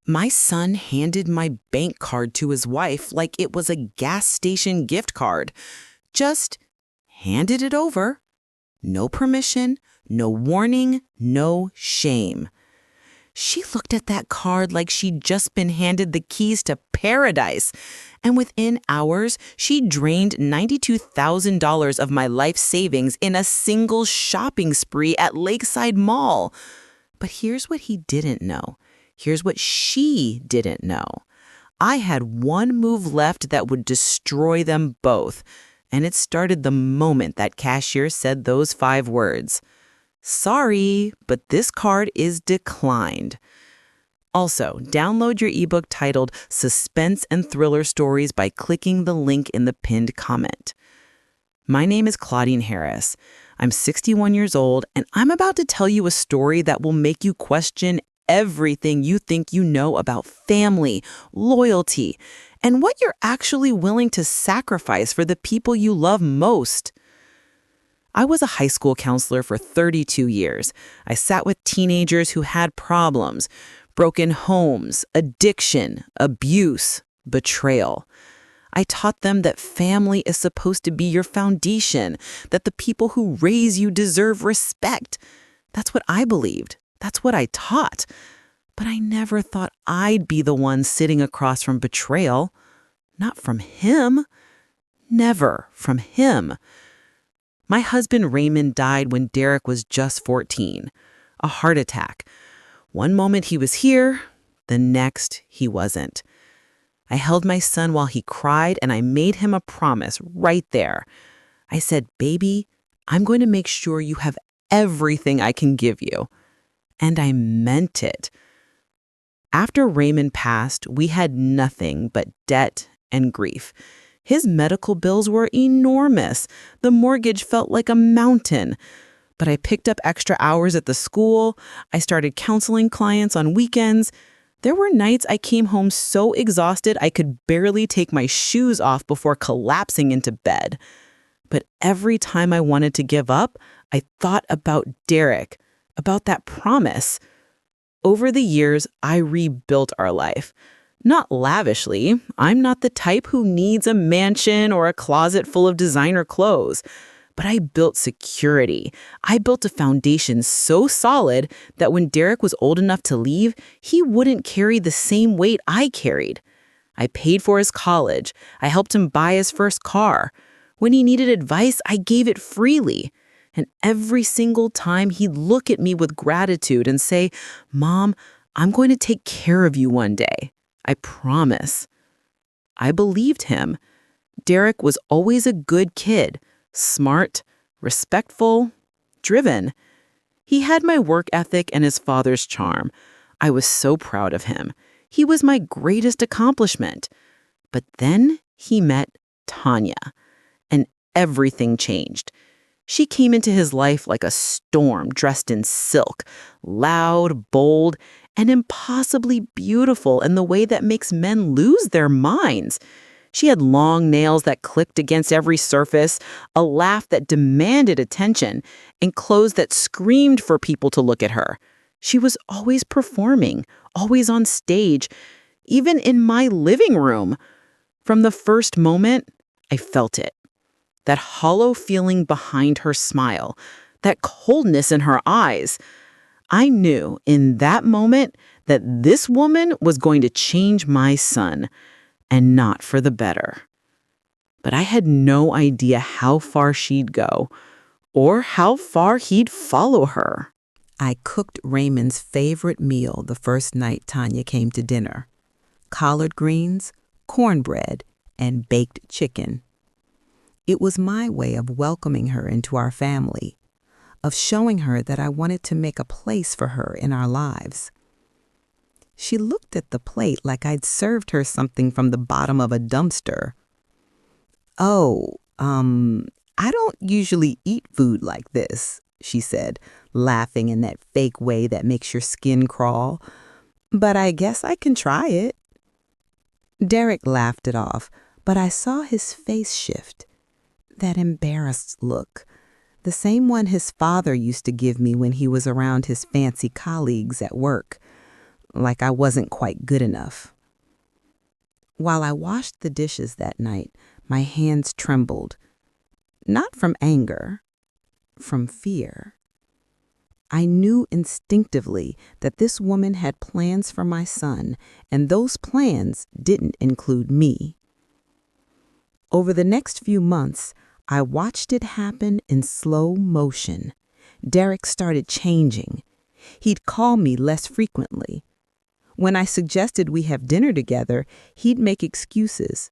My son handed my bank card to his wife like it was a gas station gift card. Just handed it over. No permission, no warning, no shame. She looked at that card like she'd just been handed the keys to paradise. And within hours, she drained $92,000 of my life savings in a single shopping spree at Lakeside Mall. But here's what he didn't know. Here's what she didn't know. I had one move left that would destroy them both. And it started the moment that cashier said those 5 words. Sorry, but this card is declined. Also, download your ebook titled Suspense and Thriller Stories by clicking the link in the pinned comment. My name is Claudine Harris. I'm 61 years old, and I'm about to tell you a story that will make you question everything you think you know about family, loyalty, and what you're actually willing to sacrifice for the people you love most. I was a high school counselor for 32 years. I sat with teenagers who had problems, broken homes, addiction, abuse, betrayal. I taught them that family is supposed to be your foundation, that the people who raise you deserve respect. That's what I believed. That's what I taught. But I never thought I'd be the one sitting across from betrayal. Not from him. Never from him. My husband Raymond died when Derek was just 14. A heart attack. One moment he was here, the next he wasn't. I held my son while he cried, and I made him a promise right there. I said, "Baby, I'm going to make sure you have everything I can give you." And I meant it. After Raymond passed, we had nothing but debt and grief. His medical bills were enormous. The mortgage felt like a mountain. But I picked up extra hours at the school. I started counseling clients on weekends. There were nights I came home so exhausted I could barely take my shoes off before collapsing into bed. But every time I wanted to give up, I thought about Derek, about that promise. Over the years, I rebuilt our life. Not lavishly. I'm not the type who needs a mansion or a closet full of designer clothes. But I built security. I built a foundation so solid that when Derek was old enough to leave, he wouldn't carry the same weight I carried. I paid for his college. I helped him buy his first car. When he needed advice, I gave it freely. And every single time he'd look at me with gratitude and say, "Mom, I'm going to take care of you one day. I promise." I believed him. Derek was always a good kid, smart, respectful, driven. He had my work ethic and his father's charm. I was so proud of him. He was my greatest accomplishment. But then he met Tanya, and everything changed. She came into his life like a storm dressed in silk, loud, bold, and impossibly beautiful in the way that makes men lose their minds. She had long nails that clicked against every surface, a laugh that demanded attention, and clothes that screamed for people to look at her. She was always performing, always on stage, even in my living room. From the first moment, I felt it. That hollow feeling behind her smile, that coldness in her eyes. I knew in that moment that this woman was going to change my son, and not for the better. But I had no idea how far she'd go, or how far he'd follow her. I cooked Raymond's favorite meal the first night Tanya came to dinner: collard greens, cornbread, and baked chicken. It was my way of welcoming her into our family, of showing her that I wanted to make a place for her in our lives. She looked at the plate like I'd served her something from the bottom of a dumpster. "Oh, I don't usually eat food like this," she said, laughing in that fake way that makes your skin crawl. "But I guess I can try it." Derek laughed it off, but I saw his face shift. That embarrassed look, the same one his father used to give me when he was around his fancy colleagues at work. like I wasn't quite good enough. While I washed the dishes that night, my hands trembled, not from anger, from fear. I knew instinctively that this woman had plans for my son, and those plans didn't include me. Over the next few months, I watched it happen in slow motion. Derek started changing. He'd call me less frequently. When I suggested we have dinner together, he'd make excuses.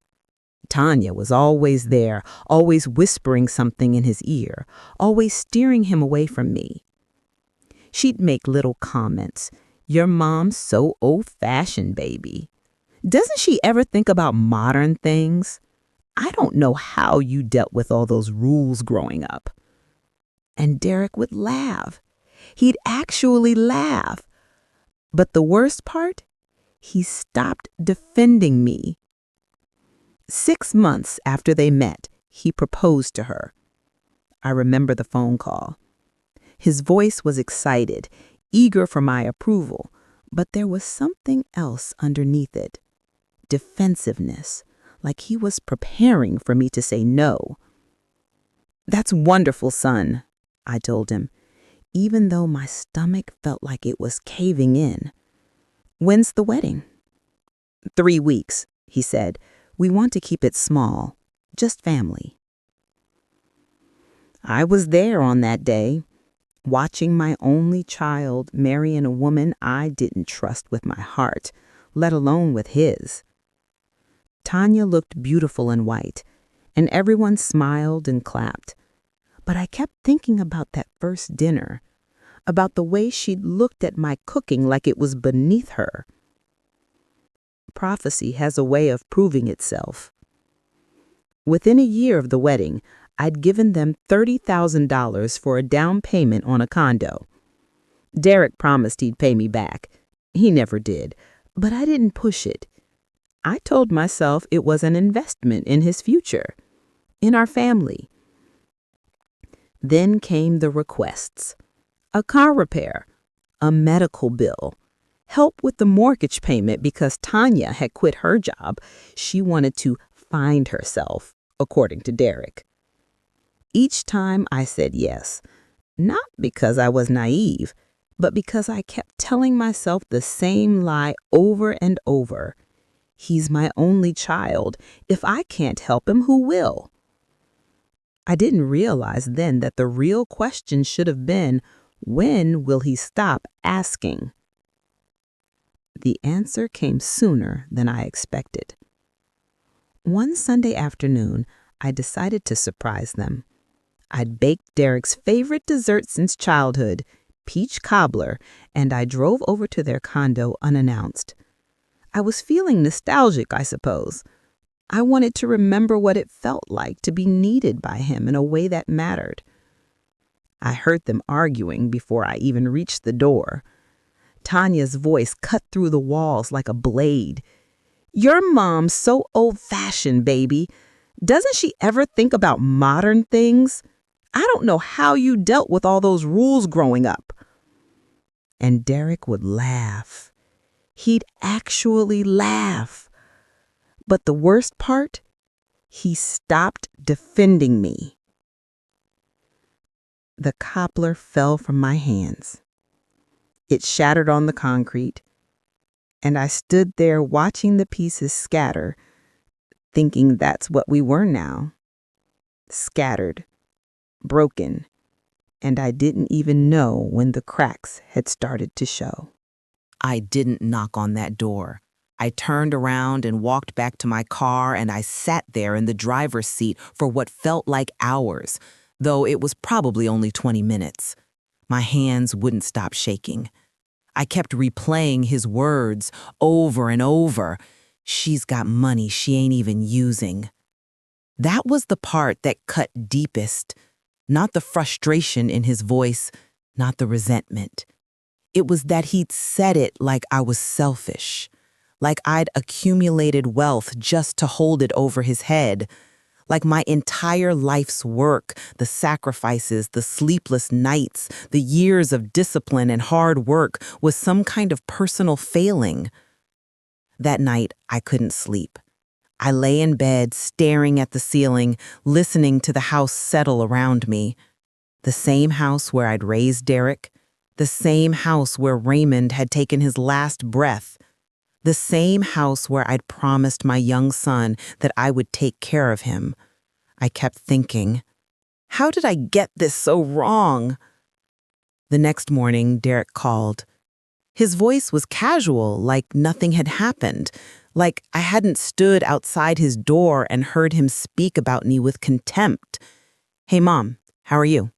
Tanya was always there, always whispering something in his ear, always steering him away from me. She'd make little comments. "Your mom's so old-fashioned, baby. Doesn't she ever think about modern things? I don't know how you dealt with all those rules growing up." And Derek would laugh. He'd actually laugh. But the worst part? He stopped defending me. 6 months after they met, he proposed to her. I remember the phone call. His voice was excited, eager for my approval, but there was something else underneath it. Defensiveness, like he was preparing for me to say no. "That's wonderful, son," I told him, even though my stomach felt like it was caving in. "When's the wedding?" 3 weeks, he said. "We want to keep it small, just family." I was there on that day, watching my only child marrying a woman I didn't trust with my heart, let alone with his. Tanya looked beautiful in white, and everyone smiled and clapped. But I kept thinking about that first dinner, about the way she'd looked at my cooking like it was beneath her. Prophecy has a way of proving itself. Within a year of the wedding, I'd given them $30,000 for a down payment on a condo. Derek promised he'd pay me back. He never did, but I didn't push it. I told myself it was an investment in his future, in our family. Then came the requests. A car repair, a medical bill, help with the mortgage payment because Tanya had quit her job. She wanted to find herself, according to Derek. Each time I said yes, not because I was naive, but because I kept telling myself the same lie over and over. He's my only child. If I can't help him, who will? I didn't realize then that the real question should have been, when will he stop asking? The answer came sooner than I expected. One Sunday afternoon, I decided to surprise them. I'd baked Derek's favorite dessert since childhood, peach cobbler, and I drove over to their condo unannounced. I was feeling nostalgic, I suppose. I wanted to remember what it felt like to be needed by him in a way that mattered. I heard them arguing before I even reached the door. Tanya's voice cut through the walls like a blade. "Your mom's so old-fashioned, baby. Doesn't she ever think about modern things? I don't know how you dealt with all those rules growing up." And Derek would laugh. He'd actually laugh. But the worst part, he stopped defending me. The cobbler fell from my hands. It shattered on the concrete, and I stood there watching the pieces scatter, thinking that's what we were now. Scattered, broken, and I didn't even know when the cracks had started to show. I didn't knock on that door. I turned around and walked back to my car, and I sat there in the driver's seat for what felt like hours, though it was probably only 20 minutes. My hands wouldn't stop shaking. I kept replaying his words over and over. "She's got money she ain't even using." That was the part that cut deepest, not the frustration in his voice, not the resentment. It was that he'd said it like I was selfish, like I'd accumulated wealth just to hold it over his head, Like my entire life's work, the sacrifices, the sleepless nights, the years of discipline and hard work was some kind of personal failing. That night, I couldn't sleep. I lay in bed, staring at the ceiling, listening to the house settle around me. The same house where I'd raised Derek, the same house where Raymond had taken his last breath, the same house where I'd promised my young son that I would take care of him. I kept thinking, how did I get this so wrong? The next morning, Derek called. His voice was casual, like nothing had happened, like I hadn't stood outside his door and heard him speak about me with contempt. "Hey, Mom, how are you?"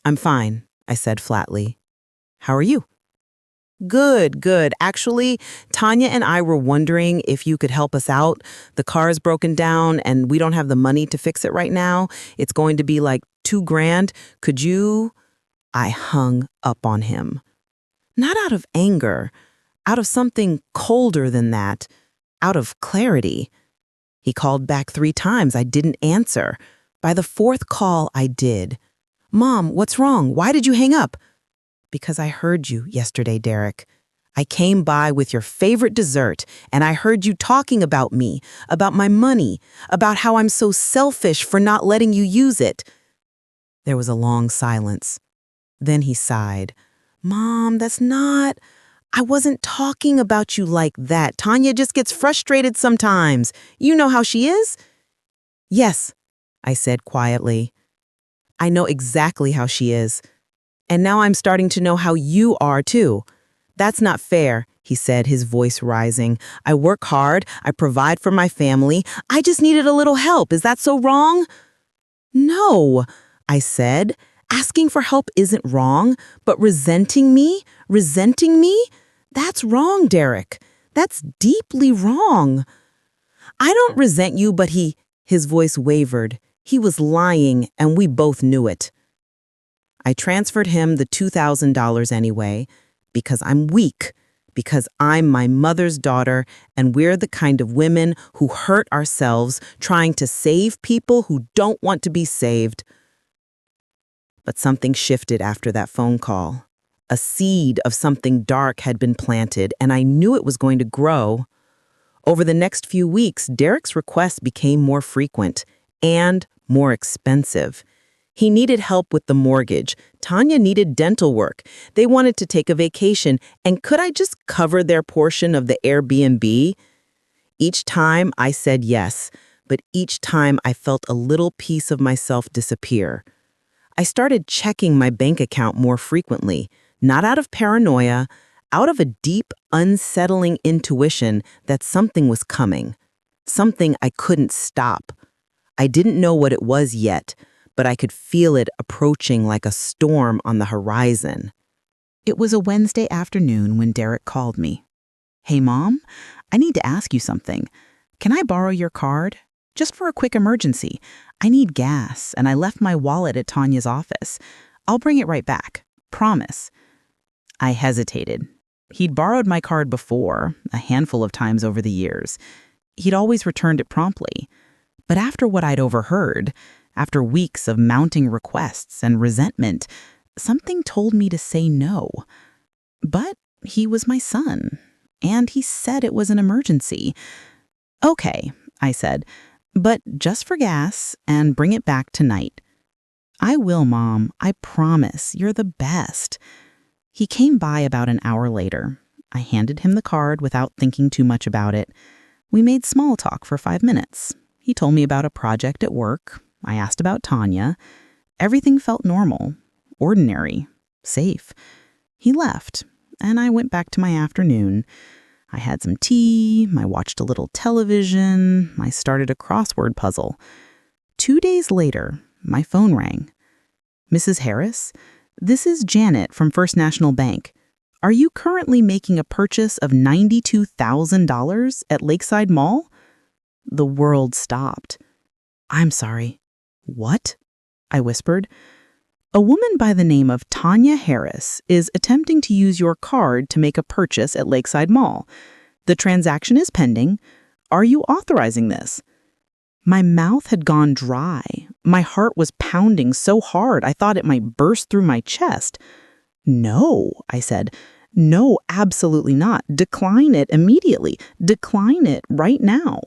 "I'm fine," I said flatly. "How are you?" "Good, good. Actually, Tanya and I were wondering if you could help us out. The car's broken down and we don't have the money to fix it right now. It's going to be like $2,000. Could you?" I hung up on him. Not out of anger, out of something colder than that, out of clarity. He called back 3 times. I didn't answer. By the 4th call, I did. "Mom, what's wrong? Why did you hang up?" "Because I heard you yesterday, Derek. I came by with your favorite dessert, and I heard you talking about me, about my money, about how I'm so selfish for not letting you use it." There was a long silence. Then he sighed. "Mom, I wasn't talking about you like that. Tanya just gets frustrated sometimes. You know how she is?" "Yes," I said quietly. "I know exactly how she is. And now I'm starting to know how you are, too." "That's not fair," he said, his voice rising. "I work hard. I provide for my family. I just needed a little help. Is that so wrong?" "No," I said. "Asking for help isn't wrong, but resenting me, that's wrong, Derek. That's deeply wrong." "I don't resent you, but his voice wavered. He was lying, and we both knew it. I transferred him the $2,000 anyway, because I'm weak, because I'm my mother's daughter, and we're the kind of women who hurt ourselves trying to save people who don't want to be saved. But something shifted after that phone call. A seed of something dark had been planted, and I knew it was going to grow. Over the next few weeks, Derek's requests became more frequent and more expensive. He needed help with the mortgage. Tanya needed dental work. They wanted to take a vacation, and could I just cover their portion of the Airbnb? Each time I said yes, but each time I felt a little piece of myself disappear. I started checking my bank account more frequently, not out of paranoia, out of a deep, unsettling intuition that something was coming, something I couldn't stop. I didn't know what it was yet, but I could feel it approaching like a storm on the horizon. It was a Wednesday afternoon when Derek called me. "Hey, Mom, I need to ask you something. Can I borrow your card? Just for a quick emergency. I need gas, and I left my wallet at Tanya's office. I'll bring it right back. Promise." I hesitated. He'd borrowed my card before, a handful of times over the years. He'd always returned it promptly. But after what I'd overheard, after weeks of mounting requests and resentment, something told me to say no. But he was my son, and he said it was an emergency. "Okay," I said, "but just for gas, and bring it back tonight." "I will, Mom. I promise. You're the best." He came by about an hour later. I handed him the card without thinking too much about it. We made small talk for 5 minutes. He told me about a project at work. I asked about Tanya. Everything felt normal, ordinary, safe. He left, and I went back to my afternoon. I had some tea, I watched a little television, I started a crossword puzzle. 2 days later, my phone rang. "Mrs. Harris, this is Janet from First National Bank. Are you currently making a purchase of $92,000 at Lakeside Mall?" The world stopped. "I'm sorry. What?" I whispered. "A woman by the name of Tanya Harris is attempting to use your card to make a purchase at Lakeside Mall. The transaction is pending. Are you authorizing this?" My mouth had gone dry. My heart was pounding so hard I thought it might burst through my chest. "No," I said. "No, absolutely not. Decline it immediately. Decline it right now."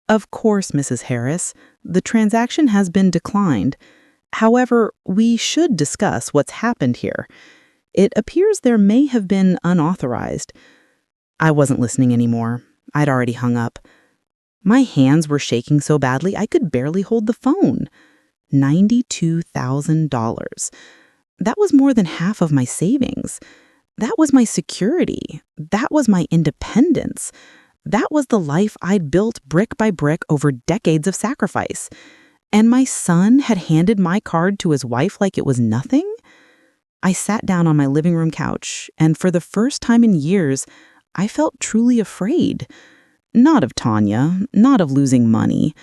"Of course, Mrs. Harris. The transaction has been declined. However, we should discuss what's happened here. It appears there may have been unauthorized." I wasn't listening anymore. I'd already hung up. My hands were shaking so badly I could barely hold the phone. $92,000. That was more than half of my savings. That was my security. That was my independence. That was the life I'd built brick by brick over decades of sacrifice. And my son had handed my card to his wife like it was nothing? I sat down on my living room couch, and for the first time in years, I felt truly afraid. Not of Tanya, not of losing money,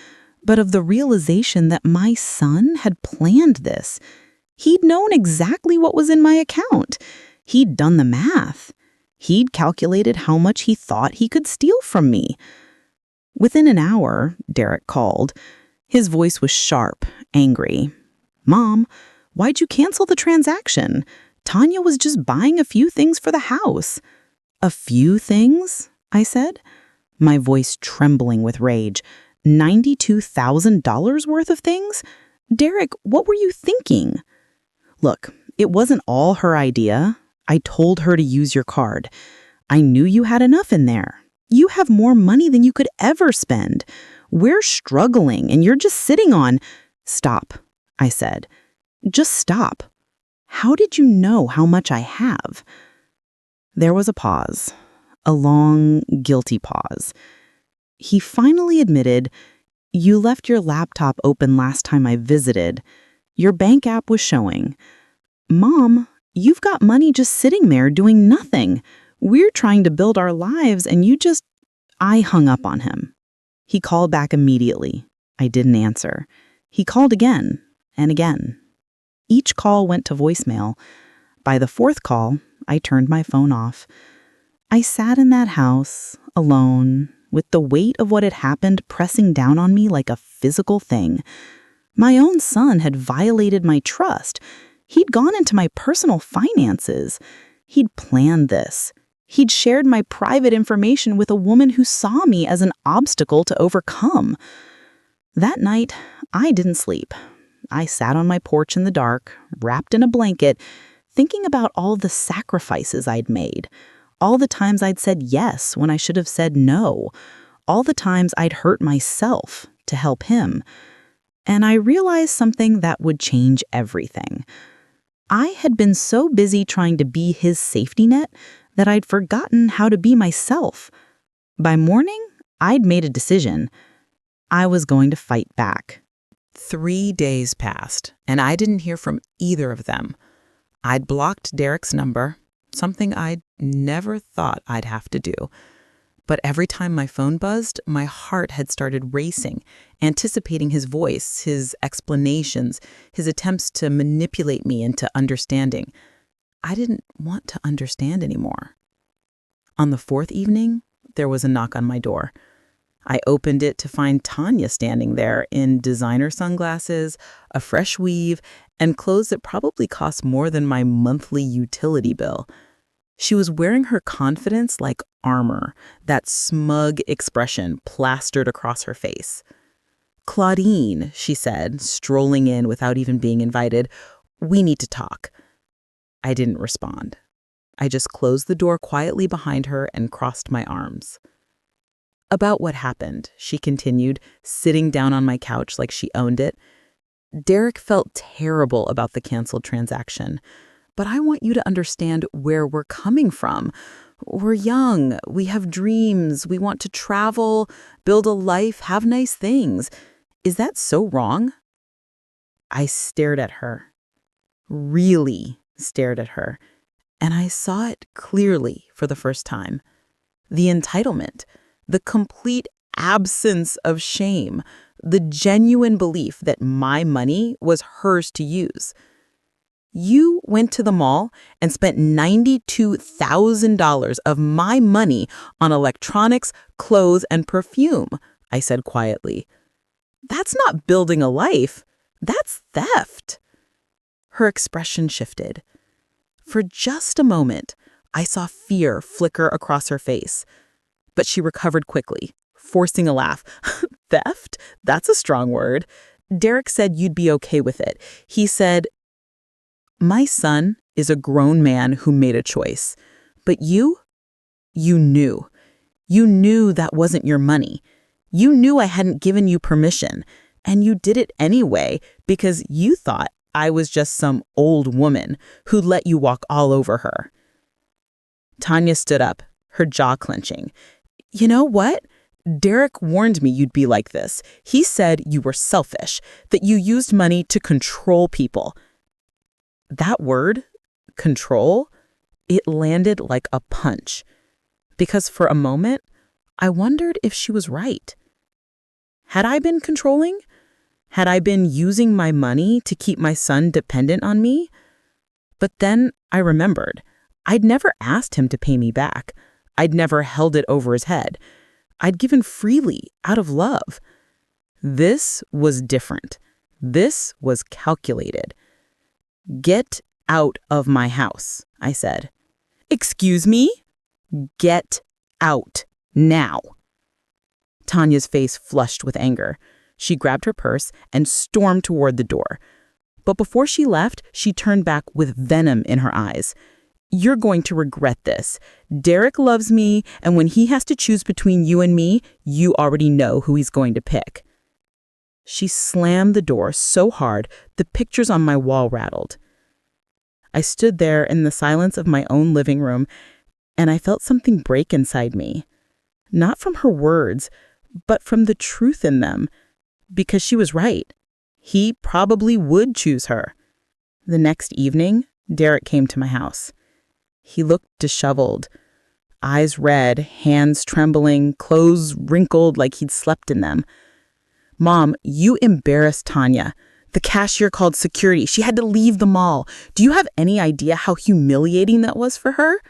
but of the realization that my son had planned this. He'd known exactly what was in my account. He'd done the math. He'd calculated how much he thought he could steal from me. Within an hour, Derek called. His voice was sharp, angry. "Mom, why'd you cancel the transaction? Tanya was just buying a few things for the house." "A few things?" I said, my voice trembling with rage. $92,000 worth of things? Derek, what were you thinking? "Look, it wasn't all her idea. I told her to use your card. I knew you had enough in there. You have more money than you could ever spend. We're struggling, and you're just sitting on—" "Stop," I said. "Just stop. How did you know how much I have?" There was a pause, a long, guilty pause. He finally admitted, "You left your laptop open last time I visited. Your bank app was showing. Mom, you've got money just sitting there doing nothing. We're trying to build our lives and you just—" I hung up on him. He called back immediately. I didn't answer. He called again and again. Each call went to voicemail. By the fourth call, I turned my phone off. I sat in that house, alone, with the weight of what had happened pressing down on me like a physical thing. My own son had violated my trust. He'd gone into my personal finances. He'd planned this. He'd shared my private information with a woman who saw me as an obstacle to overcome. That night, I didn't sleep. I sat on my porch in the dark, wrapped in a blanket, thinking about all the sacrifices I'd made, all the times I'd said yes when I should have said no, all the times I'd hurt myself to help him. And I realized something that would change everything. I had been so busy trying to be his safety net that I'd forgotten how to be myself. By morning, I'd made a decision. I was going to fight back. 3 days passed, and I didn't hear from either of them. I'd blocked Derek's number, something I'd never thought I'd have to do. But every time my phone buzzed, my heart had started racing, anticipating his voice, his explanations, his attempts to manipulate me into understanding. I didn't want to understand anymore. On the fourth evening, there was a knock on my door. I opened it to find Tanya standing there in designer sunglasses, a fresh weave, and clothes that probably cost more than my monthly utility bill. She was wearing her confidence like armor, that smug expression plastered across her face. "Claudine," she said, strolling in without even being invited, "we need to talk." I didn't respond. I just closed the door quietly behind her and crossed my arms. "About what happened," she continued, sitting down on my couch like she owned it. "Derek felt terrible about the canceled transaction. But I want you to understand where we're coming from. We're young, we have dreams, we want to travel, build a life, have nice things. Is that so wrong?" I stared at her, really stared at her, and I saw it clearly for the first time. The entitlement, the complete absence of shame, the genuine belief that my money was hers to use. "You went to the mall and spent $92,000 of my money on electronics, clothes, and perfume," I said quietly. That's not building a life. That's theft. Her expression shifted. For just a moment, I saw fear flicker across her face. But she recovered quickly, forcing a laugh. Theft? That's a strong word. Derek said you'd be okay with it. He said, "My son is a grown man who made a choice. But you knew. You knew that wasn't your money. You knew I hadn't given you permission. And you did it anyway because you thought I was just some old woman who'd let you walk all over her." Tanya stood up, her jaw clenching. "You know what? Derek warned me you'd be like this. He said you were selfish, that you used money to control people." That word, control, it landed like a punch. Because for a moment, I wondered if she was right. Had I been controlling? Had I been using my money to keep my son dependent on me? But then I remembered. I'd never asked him to pay me back. I'd never held it over his head. I'd given freely, out of love. This was different. This was calculated. "Get out of my house," I said. "Excuse me?" "Get out, now." Tanya's face flushed with anger. She grabbed her purse and stormed toward the door. But before she left, she turned back with venom in her eyes. "You're going to regret this. Derek loves me, and when he has to choose between you and me, you already know who he's going to pick." She slammed the door so hard, the pictures on my wall rattled. I stood there in the silence of my own living room, and I felt something break inside me. Not from her words, but from the truth in them. Because she was right. He probably would choose her. The next evening, Derek came to my house. He looked disheveled, eyes red, hands trembling, clothes wrinkled like he'd slept in them. "Mom, you embarrassed Tanya. The cashier called security. She had to leave the mall. Do you have any idea how humiliating that was for her?"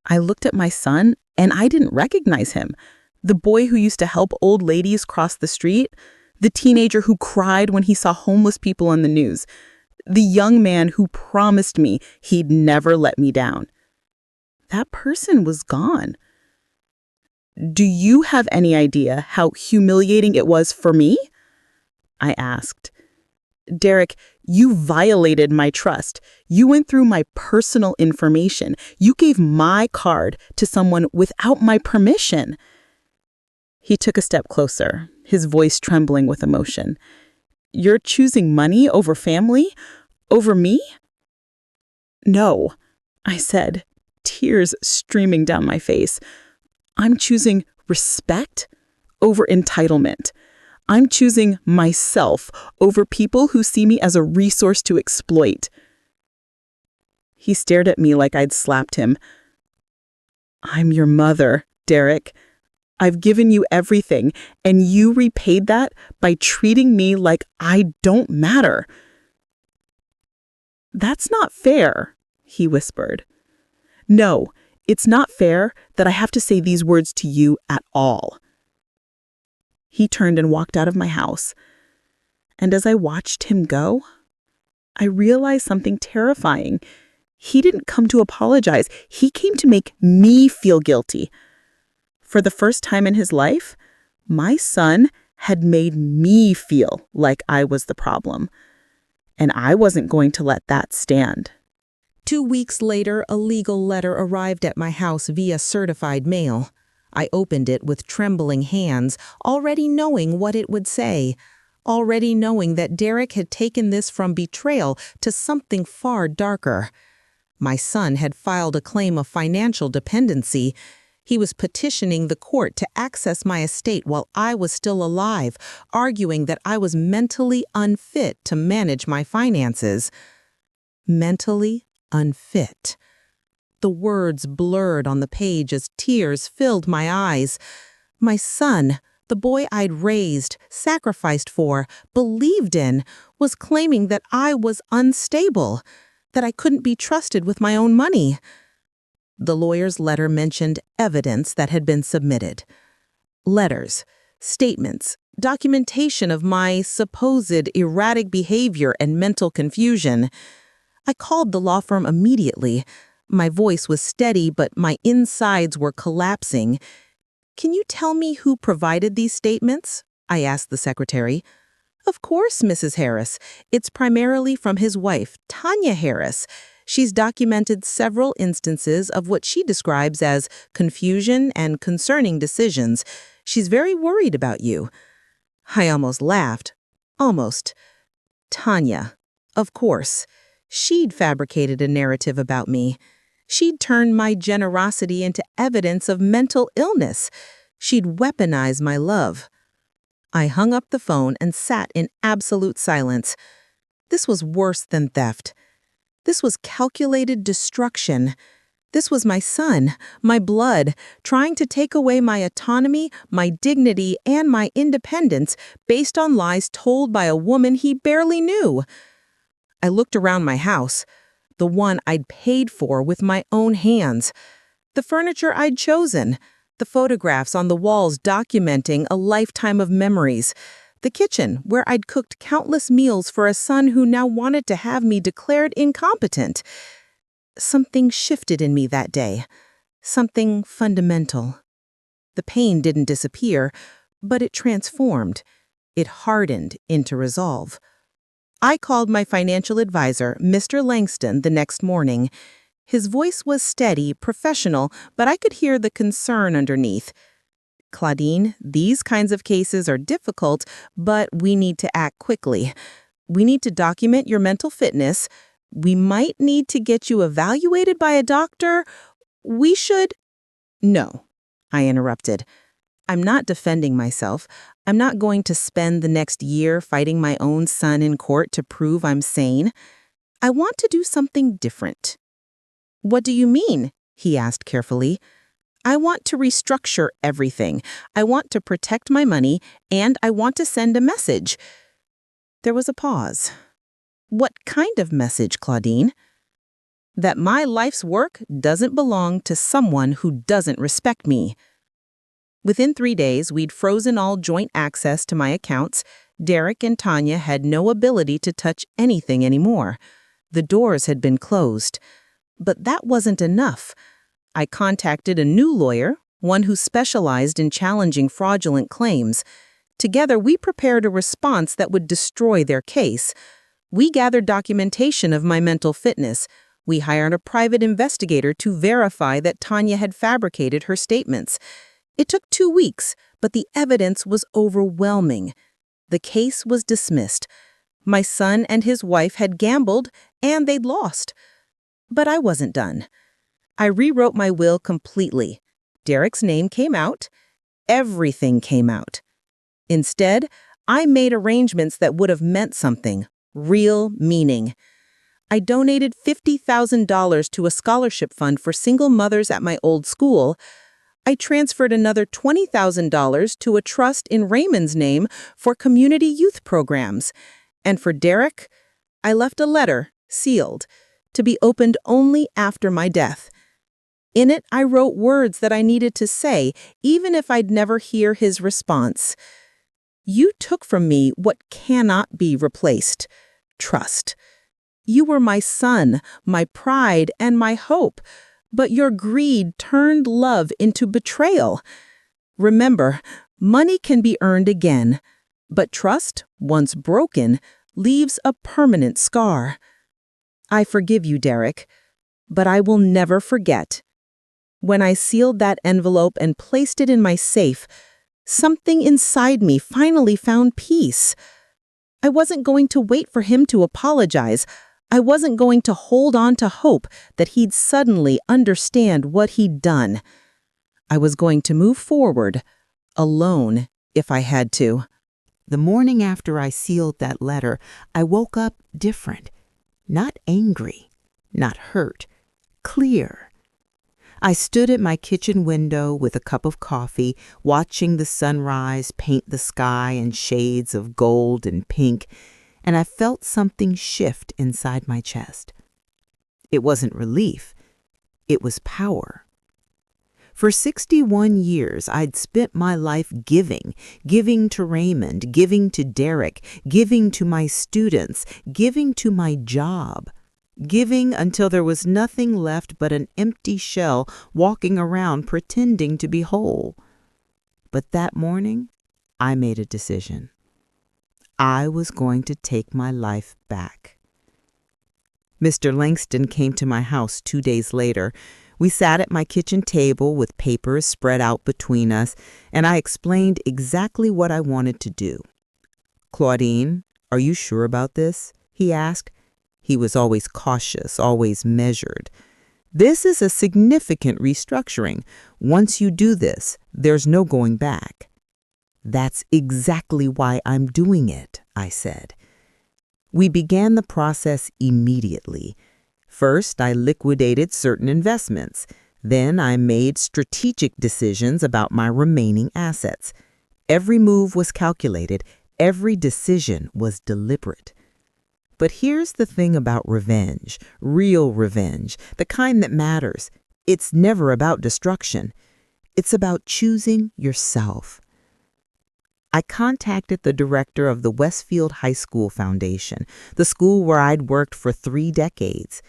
I looked at my son, and I didn't recognize him. The boy who used to help old ladies cross the street, the teenager who cried when he saw homeless people on the news, the young man who promised me he'd never let me down. That person was gone. "Do you have any idea how humiliating it was for me?" I asked. "Derek, you violated my trust. You went through my personal information. You gave my card to someone without my permission." He took a step closer, his voice trembling with emotion. "You're choosing money over family? Over me?" "No," I said, tears streaming down my face. "I'm choosing respect over entitlement. I'm choosing myself over people who see me as a resource to exploit." He stared at me like I'd slapped him. "I'm your mother, Derek. I've given you everything, and you repaid that by treating me like I don't matter." "That's not fair," he whispered. "No, it's not fair that I have to say these words to you at all." He turned and walked out of my house. And as I watched him go, I realized something terrifying. He didn't come to apologize. He came to make me feel guilty. For the first time in his life, my son had made me feel like I was the problem. And I wasn't going to let that stand. 2 weeks later, a legal letter arrived at my house via certified mail. I opened it with trembling hands, already knowing what it would say, already knowing that Derek had taken this from betrayal to something far darker. My son had filed a claim of financial dependency. He was petitioning the court to access my estate while I was still alive, arguing that I was mentally unfit to manage my finances. Mentally unfit. The words blurred on the page as tears filled my eyes. My son, the boy I'd raised, sacrificed for, believed in, was claiming that I was unstable, that I couldn't be trusted with my own money. The lawyer's letter mentioned evidence that had been submitted. Letters, statements, documentation of my supposed erratic behavior and mental confusion. I called the law firm immediately. My voice was steady, but my insides were collapsing. "Can you tell me who provided these statements?" I asked the secretary. "Of course, Mrs. Harris. It's primarily from his wife, Tanya Harris. She's documented several instances of what she describes as confusion and concerning decisions. She's very worried about you." I almost laughed. Almost. Tanya. Of course. She'd fabricated a narrative about me. She'd turned my generosity into evidence of mental illness. She'd weaponized my love. I hung up the phone and sat in absolute silence. This was worse than theft. This was calculated destruction. This was my son, my blood, trying to take away my autonomy, my dignity, and my independence based on lies told by a woman he barely knew. I looked around my house, the one I'd paid for with my own hands, the furniture I'd chosen, the photographs on the walls documenting a lifetime of memories, the kitchen where I'd cooked countless meals for a son who now wanted to have me declared incompetent. Something shifted in me that day, something fundamental. The pain didn't disappear, but it transformed. It hardened into resolve. I called my financial advisor, Mr. Langston, the next morning. His voice was steady, professional, but I could hear the concern underneath. "Claudine, these kinds of cases are difficult, but we need to act quickly. We need to document your mental fitness. We might need to get you evaluated by a doctor. We should—" "No," I interrupted. "I'm not defending myself. I'm not going to spend the next year fighting my own son in court to prove I'm sane. I want to do something different." "What do you mean?" he asked carefully. "I want to restructure everything. I want to protect my money, and I want to send a message." There was a pause. "What kind of message, Claudine?" "That my life's work doesn't belong to someone who doesn't respect me." Within 3 days, we'd frozen all joint access to my accounts. Derek and Tanya had no ability to touch anything anymore. The doors had been closed. But that wasn't enough. I contacted a new lawyer, one who specialized in challenging fraudulent claims. Together, we prepared a response that would destroy their case. We gathered documentation of my mental fitness. We hired a private investigator to verify that Tanya had fabricated her statements. It took 2 weeks, but the evidence was overwhelming. The case was dismissed. My son and his wife had gambled, and they'd lost. But I wasn't done. I rewrote my will completely. Derek's name came out. Everything came out. Instead, I made arrangements that would have meant something, real meaning. I donated $50,000 to a scholarship fund for single mothers at my old school. I transferred another $20,000 to a trust in Raymond's name for community youth programs. And for Derek, I left a letter, sealed, to be opened only after my death. In it, I wrote words that I needed to say, even if I'd never hear his response. "You took from me what cannot be replaced: trust. You were my son, my pride, and my hope, but your greed turned love into betrayal. Remember, money can be earned again, but trust, once broken, leaves a permanent scar. I forgive you, Derek, but I will never forget." When I sealed that envelope and placed it in my safe, something inside me finally found peace. I wasn't going to wait for him to apologize. I wasn't going to hold on to hope that he'd suddenly understand what he'd done. I was going to move forward, alone if I had to. The morning after I sealed that letter, I woke up different. Not angry, not hurt, clear. I stood at my kitchen window with a cup of coffee, watching the sunrise paint the sky in shades of gold and pink, and I felt something shift inside my chest. It wasn't relief, it was power. For 61 years, I'd spent my life giving to Raymond, giving to Derek, giving to my students, giving to my job, giving until there was nothing left but an empty shell walking around pretending to be whole. But that morning, I made a decision. I was going to take my life back. Mr. Langston came to my house 2 days later. We sat at my kitchen table with papers spread out between us, and I explained exactly what I wanted to do. "Claudine, are you sure about this?" he asked. He was always cautious, always measured. "This is a significant restructuring. Once you do this, there's no going back." "That's exactly why I'm doing it," I said. We began the process immediately. First, I liquidated certain investments. Then I made strategic decisions about my remaining assets. Every move was calculated. Every decision was deliberate. But here's the thing about revenge, real revenge, the kind that matters. It's never about destruction. It's about choosing yourself. I contacted the director of the Westfield High School Foundation, the school where I'd worked for 3 decades.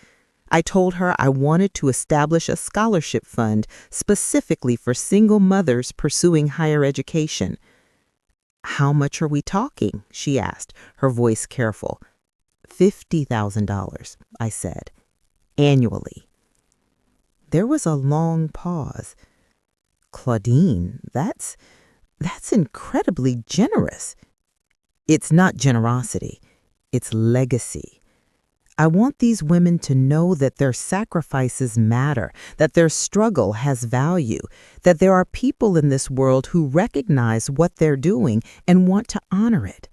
I told her I wanted to establish a scholarship fund specifically for single mothers pursuing higher education. "How much are we talking?" she asked, her voice careful. $50,000, I said, annually. There was a long pause. "Claudine, that's incredibly generous." "It's not generosity. It's legacy. I want these women to know that their sacrifices matter, that their struggle has value, that there are people in this world who recognize what they're doing and want to honor it."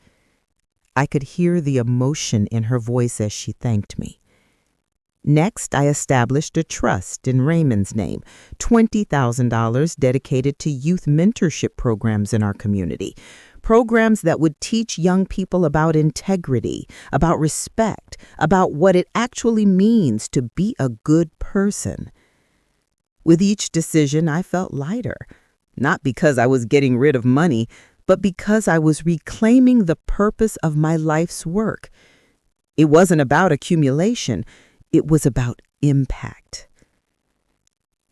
I could hear the emotion in her voice as she thanked me. Next, I established a trust in Raymond's name, $20,000 dedicated to youth mentorship programs in our community, programs that would teach young people about integrity, about respect, about what it actually means to be a good person. With each decision, I felt lighter, not because I was getting rid of money, but because I was reclaiming the purpose of my life's work. It wasn't about accumulation. It was about impact.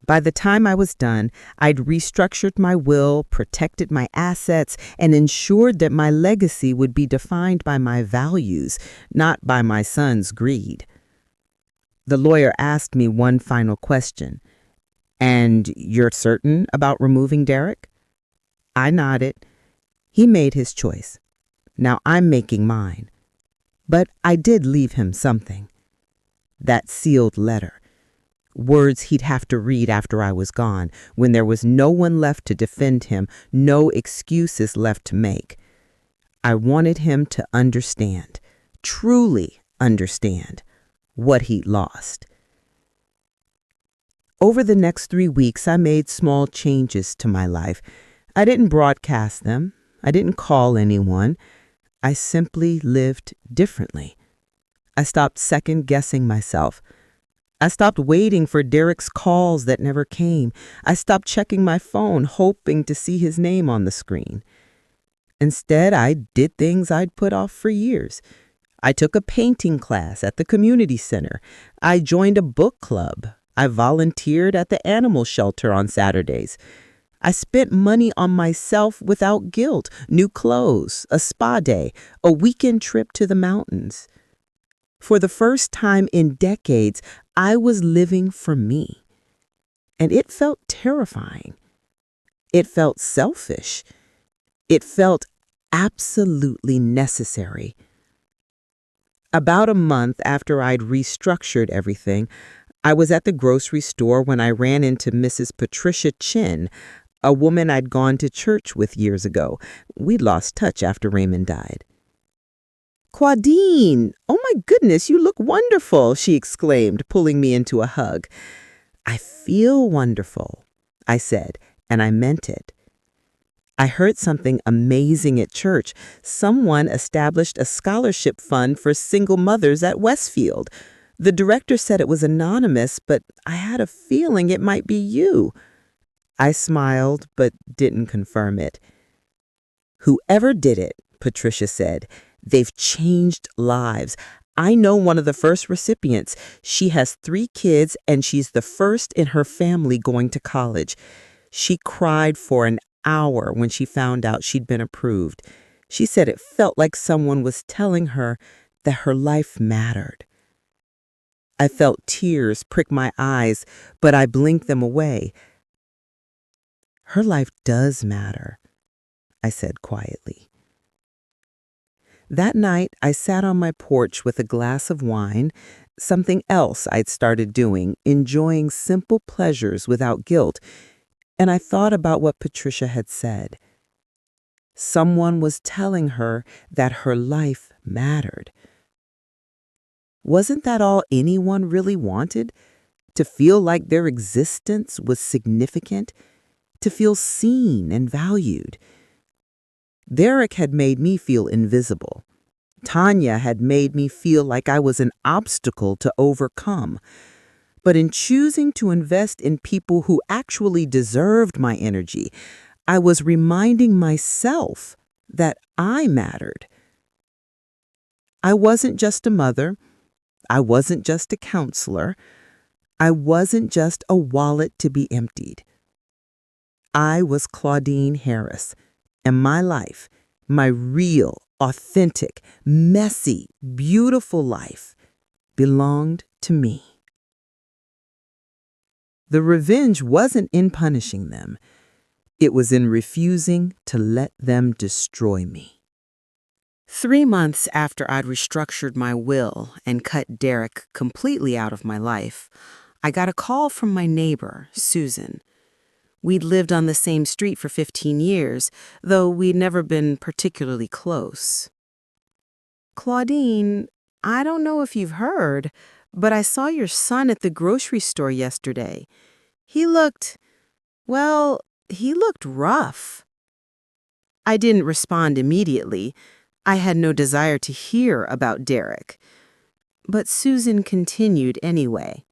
By the time I was done, I'd restructured my will, protected my assets, and ensured that my legacy would be defined by my values, not by my son's greed. The lawyer asked me one final question. "And you're certain about removing Derek?" I nodded. He made his choice. Now I'm making mine. But I did leave him something. That sealed letter. Words he'd have to read after I was gone, when there was no one left to defend him, no excuses left to make. I wanted him to understand, truly understand, what he'd lost. Over the next 3 weeks, I made small changes to my life. I didn't broadcast them. I didn't call anyone. I simply lived differently. I stopped second-guessing myself. I stopped waiting for Derek's calls that never came. I stopped checking my phone, hoping to see his name on the screen. Instead, I did things I'd put off for years. I took a painting class at the community center. I joined a book club. I volunteered at the animal shelter on Saturdays. I spent money on myself without guilt, new clothes, a spa day, a weekend trip to the mountains. For the first time in decades, I was living for me. And it felt terrifying. It felt selfish. It felt absolutely necessary. About a month after I'd restructured everything, I was at the grocery store when I ran into Mrs. Patricia Chin, a woman I'd gone to church with years ago. We'd lost touch after Raymond died. "Claudine, oh my goodness, you look wonderful," she exclaimed, pulling me into a hug. "I feel wonderful," I said, and I meant it. I heard something amazing at church. Someone established a scholarship fund for single mothers at Westfield. The director said it was anonymous, but I had a feeling it might be you. I smiled, but didn't confirm it. Whoever did it, Patricia said, they've changed lives. I know one of the first recipients. She has 3 kids, and she's the first in her family going to college. She cried for an hour when she found out she'd been approved. She said it felt like someone was telling her that her life mattered. I felt tears prick my eyes, but I blinked them away. Her life does matter, I said quietly. That night, I sat on my porch with a glass of wine, something else I'd started doing, enjoying simple pleasures without guilt, and I thought about what Patricia had said. Someone was telling her that her life mattered. Wasn't that all anyone really wanted? To feel like their existence was significant? To feel seen and valued? Derek had made me feel invisible. Tanya had made me feel like I was an obstacle to overcome. But in choosing to invest in people who actually deserved my energy, I was reminding myself that I mattered. I wasn't just a mother. I wasn't just a counselor. I wasn't just a wallet to be emptied. I was Claudine Harris, and my life, my real, authentic, messy, beautiful life, belonged to me. The revenge wasn't in punishing them. It was in refusing to let them destroy me. 3 months after I'd restructured my will and cut Derek completely out of my life, I got a call from my neighbor, Susan. We'd lived on the same street for 15 years, though we'd never been particularly close. "Claudine, I don't know if you've heard, but I saw your son at the grocery store yesterday. He looked rough." I didn't respond immediately. I had no desire to hear about Derek. But Susan continued anyway.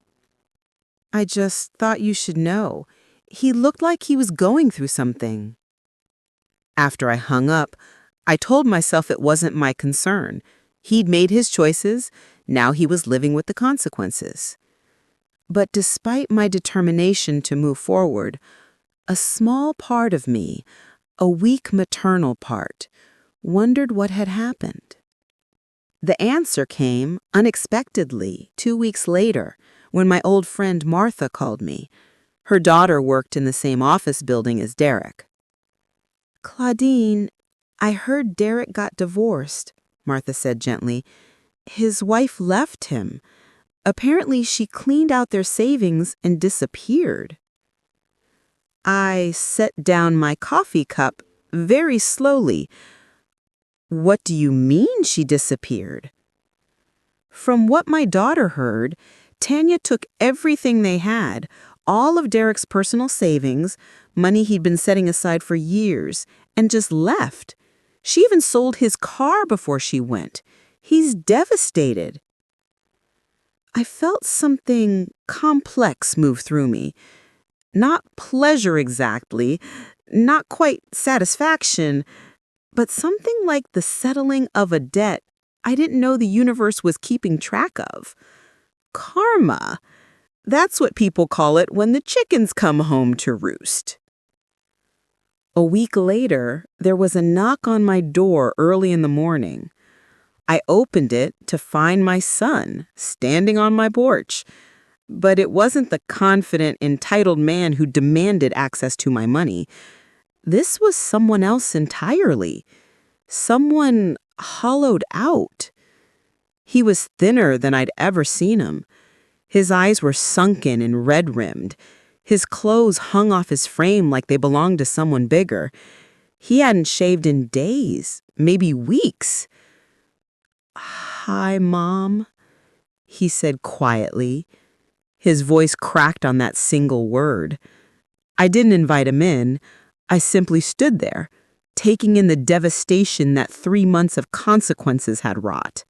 "I just thought you should know. He looked like he was going through something." After I hung up, I told myself it wasn't my concern. He'd made his choices. Now he was living with the consequences. But despite my determination to move forward, a small part of me, a weak maternal part, wondered what had happened. The answer came unexpectedly 2 weeks later when my old friend Martha called me. Her daughter worked in the same office building as Derek. "Claudine, I heard Derek got divorced," Martha said gently. "His wife left him. Apparently she cleaned out their savings and disappeared." I set down my coffee cup very slowly. "What do you mean she disappeared?" "From what my daughter heard, Tanya took everything they had, all of Derek's personal savings, money he'd been setting aside for years, and just left. She even sold his car before she went. He's devastated." I felt something complex move through me. Not pleasure exactly, not quite satisfaction, but something like the settling of a debt I didn't know the universe was keeping track of. Karma. That's what people call it when the chickens come home to roost. A week later, there was a knock on my door early in the morning. I opened it to find my son standing on my porch. But it wasn't the confident, entitled man who demanded access to my money. This was someone else entirely. Someone hollowed out. He was thinner than I'd ever seen him. His eyes were sunken and red-rimmed. His clothes hung off his frame like they belonged to someone bigger. He hadn't shaved in days, maybe weeks. "Hi, Mom," he said quietly. His voice cracked on that single word. I didn't invite him in. I simply stood there, taking in the devastation that 3 months of consequences had wrought.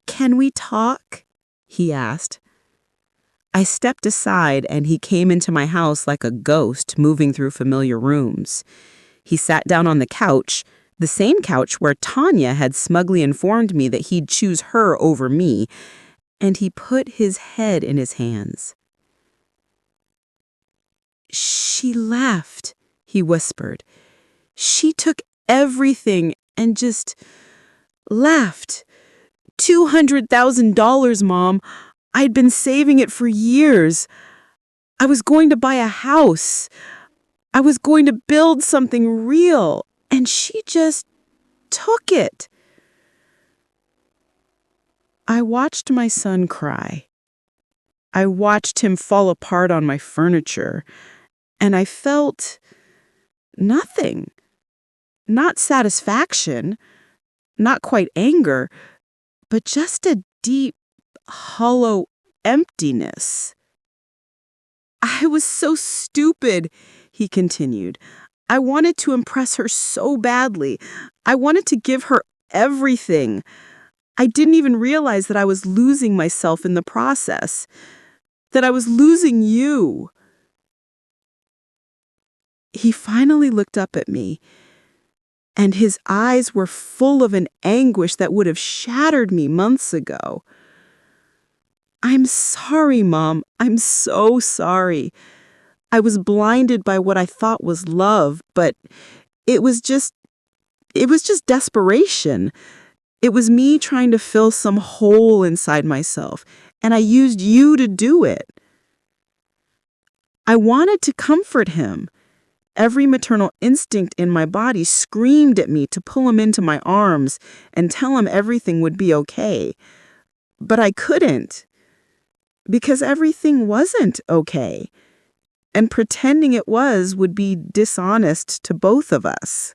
"Can we talk?" he asked. I stepped aside and he came into my house like a ghost moving through familiar rooms. He sat down on the couch, the same couch where Tanya had smugly informed me that he'd choose her over me, and he put his head in his hands. "She left," he whispered. "She took everything and just left. $200,000, Mom. I'd been saving it for years. I was going to buy a house. I was going to build something real, and she just took it." I watched my son cry. I watched him fall apart on my furniture, and I felt nothing. Not satisfaction, not quite anger, but just a deep, hollow emptiness. "I was so stupid," he continued. "I wanted to impress her so badly. I wanted to give her everything. I didn't even realize that I was losing myself in the process, that I was losing you." He finally looked up at me, and his eyes were full of an anguish that would have shattered me months ago. "I'm sorry, Mom. I'm so sorry. I was blinded by what I thought was love, but it was just desperation. It was me trying to fill some hole inside myself, and I used you to do it." I wanted to comfort him. Every maternal instinct in my body screamed at me to pull him into my arms and tell him everything would be okay. But I couldn't, because everything wasn't okay, and pretending it was would be dishonest to both of us.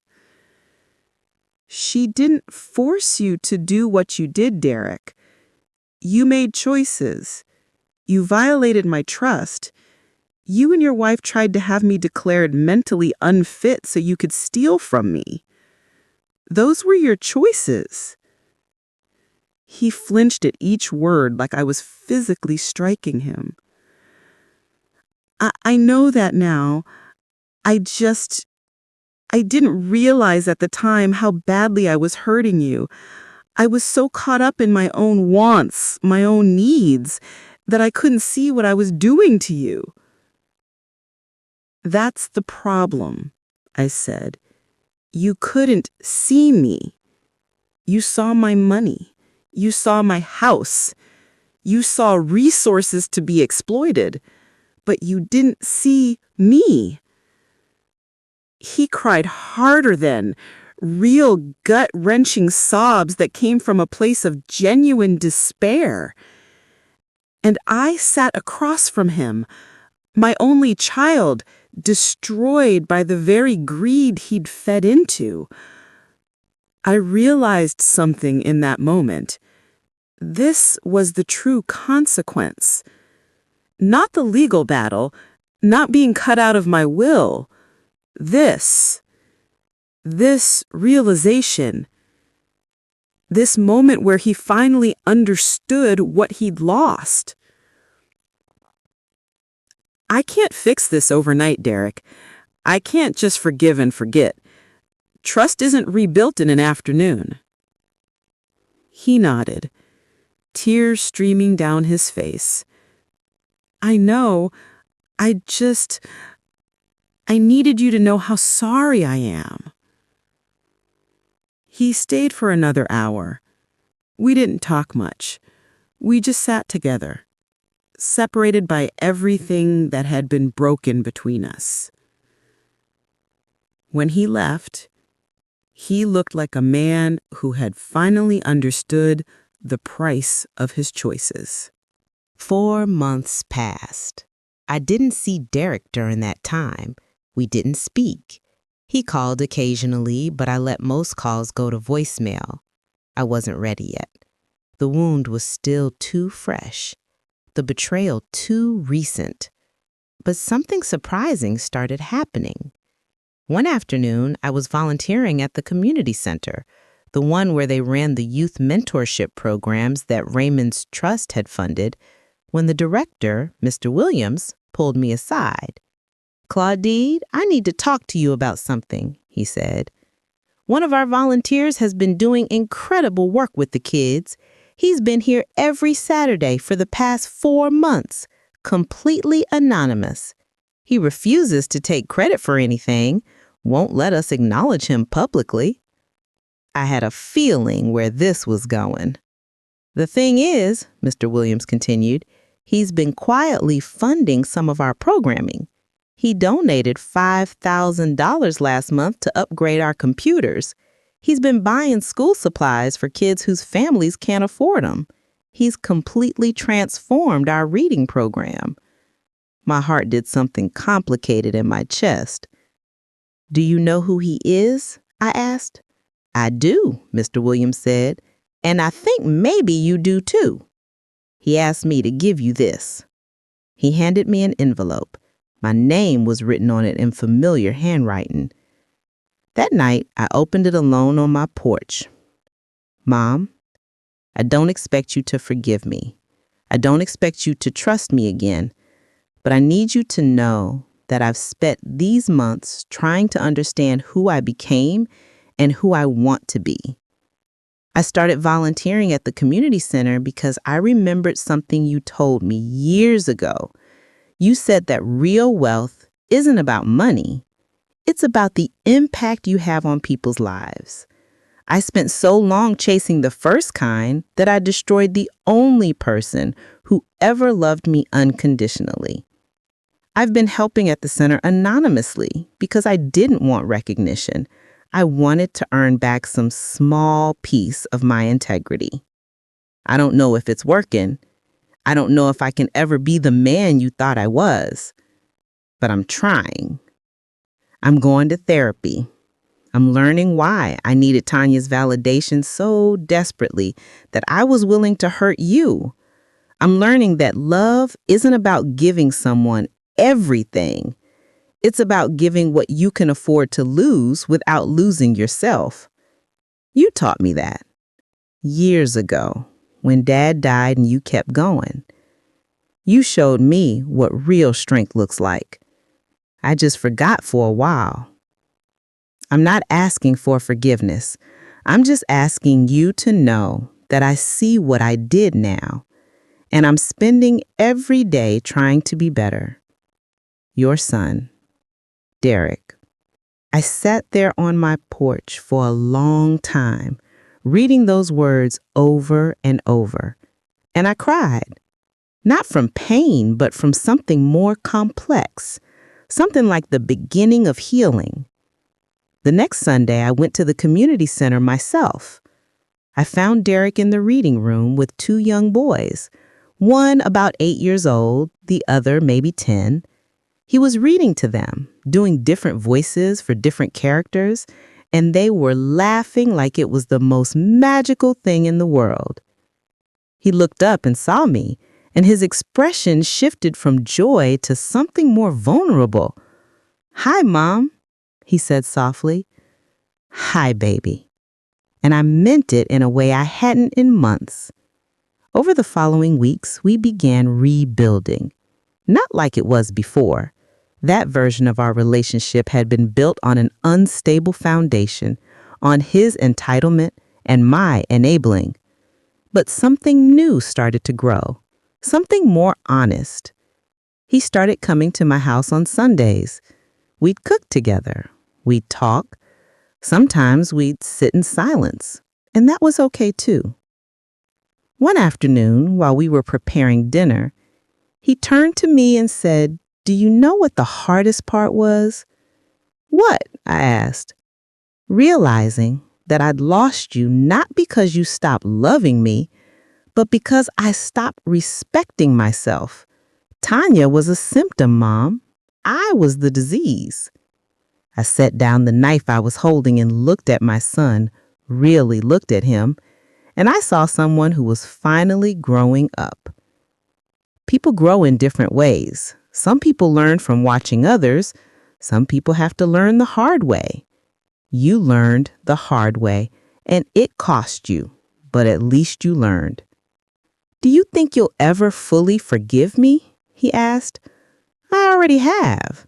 "She didn't force you to do what you did, Derek. You made choices. You violated my trust. You and your wife tried to have me declared mentally unfit so you could steal from me. Those were your choices." He flinched at each word like I was physically striking him. I know that now. I didn't realize at the time how badly I was hurting you. I was so caught up in my own wants, my own needs, that I couldn't see what I was doing to you." "That's the problem," I said. "You couldn't see me. You saw my money. You saw my house. You saw resources to be exploited, but you didn't see me." He cried harder then, real gut-wrenching sobs that came from a place of genuine despair. And I sat across from him, my only child, destroyed by the very greed he'd fed into. I realized something in that moment. This was the true consequence. Not the legal battle, not being cut out of my will. This realization, this moment where he finally understood what he'd lost. "I can't fix this overnight, Derek. I can't just forgive and forget. Trust isn't rebuilt in an afternoon." He nodded, tears streaming down his face. "I know. I needed you to know how sorry I am." He stayed for another hour. We didn't talk much. We just sat together, separated by everything that had been broken between us. When he left, he looked like a man who had finally understood the price of his choices. 4 months passed. I didn't see Derek during that time. We didn't speak. He called occasionally, but I let most calls go to voicemail. I wasn't ready yet. The wound was still too fresh. The betrayal too recent. But something surprising started happening. One afternoon, I was volunteering at the community center, the one where they ran the youth mentorship programs that Raymond's Trust had funded. when the director, Mr. Williams, pulled me aside. "Claudine, I need to talk to you about something," he said. "One of our volunteers has been doing incredible work with the kids. He's been here every Saturday for the past 4 months, completely anonymous. He refuses to take credit for anything, won't let us acknowledge him publicly." I had a feeling where this was going. "The thing is," Mr. Williams continued, "he's been quietly funding some of our programming. He donated $5,000 last month to upgrade our computers. He's been buying school supplies for kids whose families can't afford them. He's completely transformed our reading program." My heart did something complicated in my chest. "Do you know who he is?" I asked. "I do," Mr. Williams said, "and I think maybe you do too. He asked me to give you this." He handed me an envelope. My name was written on it in familiar handwriting. That night, I opened it alone on my porch. "Mom, I don't expect you to forgive me. I don't expect you to trust me again, but I need you to know that I've spent these months trying to understand who I became and who I want to be. I started volunteering at the community center because I remembered something you told me years ago. You said that real wealth isn't about money. It's about the impact you have on people's lives. I spent so long chasing the first kind that I destroyed the only person who ever loved me unconditionally. I've been helping at the center anonymously because I didn't want recognition. I wanted to earn back some small piece of my integrity. I don't know if it's working. I don't know if I can ever be the man you thought I was, but I'm trying. I'm going to therapy. I'm learning why I needed Tanya's validation so desperately that I was willing to hurt you. I'm learning that love isn't about giving someone everything. It's about giving what you can afford to lose without losing yourself. You taught me that years ago when Dad died and you kept going. You showed me what real strength looks like. I just forgot for a while. I'm not asking for forgiveness. I'm just asking you to know that I see what I did now, and I'm spending every day trying to be better. Your son, Derek. I sat there on my porch for a long time, reading those words over and over, and I cried. Not from pain, but from something more complex, something like the beginning of healing. The next Sunday, I went to the community center myself. I found Derek in the reading room with 2 young boys, one about 8 years old, the other maybe 10. He was reading to them, doing different voices for different characters, and they were laughing like it was the most magical thing in the world. He looked up and saw me, and his expression shifted from joy to something more vulnerable. "Hi, Mom," he said softly. "Hi, baby." And I meant it in a way I hadn't in months. Over the following weeks, we began rebuilding. Not like it was before. That version of our relationship had been built on an unstable foundation, on his entitlement and my enabling. But something new started to grow, something more honest. He started coming to my house on Sundays. We'd cook together. We'd talk. Sometimes we'd sit in silence, and that was okay too. One afternoon, while we were preparing dinner, he turned to me and said, "Do you know what the hardest part was?" "What?" I asked. "Realizing that I'd lost you not because you stopped loving me, but because I stopped respecting myself. Tanya was a symptom, Mom. I was the disease." I set down the knife I was holding and looked at my son, really looked at him, and I saw someone who was finally growing up. People grow in different ways. Some people learn from watching others. Some people have to learn the hard way. You learned the hard way, and it cost you, but at least you learned. "Do Do you think you'll ever fully forgive me? He asked. I already have.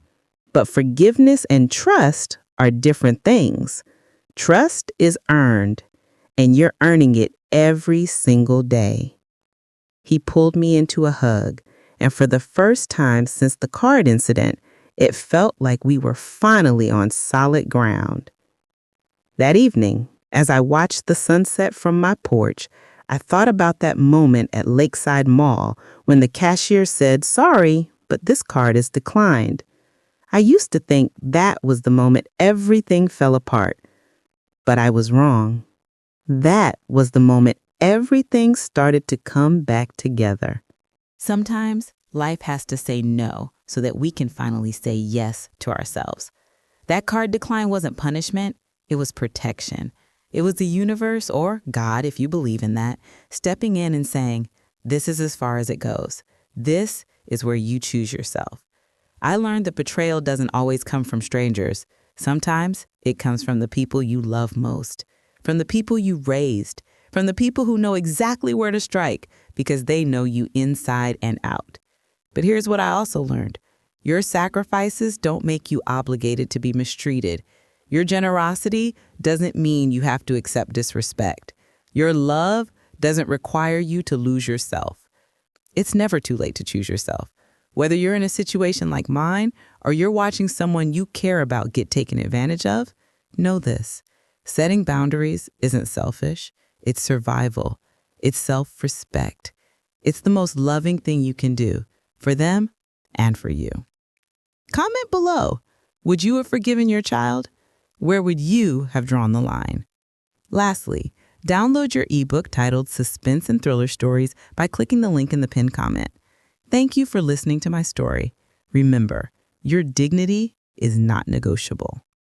But forgiveness and trust are different things. Trust is earned, and you're earning it every single day. He pulled me into a hug, and for the first time since the card incident, it felt like we were finally on solid ground. That evening, as I watched the sunset from my porch, I thought about that moment at Lakeside Mall when the cashier said, "Sorry, but this card is declined." I used to think that was the moment everything fell apart, but I was wrong. That was the moment everything started to come back together. Sometimes life has to say no so that we can finally say yes to ourselves. That card decline wasn't punishment, it was protection. It was the universe, or God, if you believe in that, stepping in and saying, this is as far as it goes. This is where you choose yourself. I learned that betrayal doesn't always come from strangers. Sometimes it comes from the people you love most, from the people you raised, from the people who know exactly where to strike because they know you inside and out. But here's what I also learned. Your sacrifices don't make you obligated to be mistreated. Your generosity doesn't mean you have to accept disrespect. Your love doesn't require you to lose yourself. It's never too late to choose yourself. Whether you're in a situation like mine or you're watching someone you care about get taken advantage of, know this. Setting boundaries isn't selfish. It's survival. It's self-respect. It's the most loving thing you can do for them and for you. Comment below. Would you have forgiven your child? Where would you have drawn the line? Lastly, download your ebook titled Suspense and Thriller Stories by clicking the link in the pinned comment. Thank you for listening to my story. Remember, your dignity is not negotiable.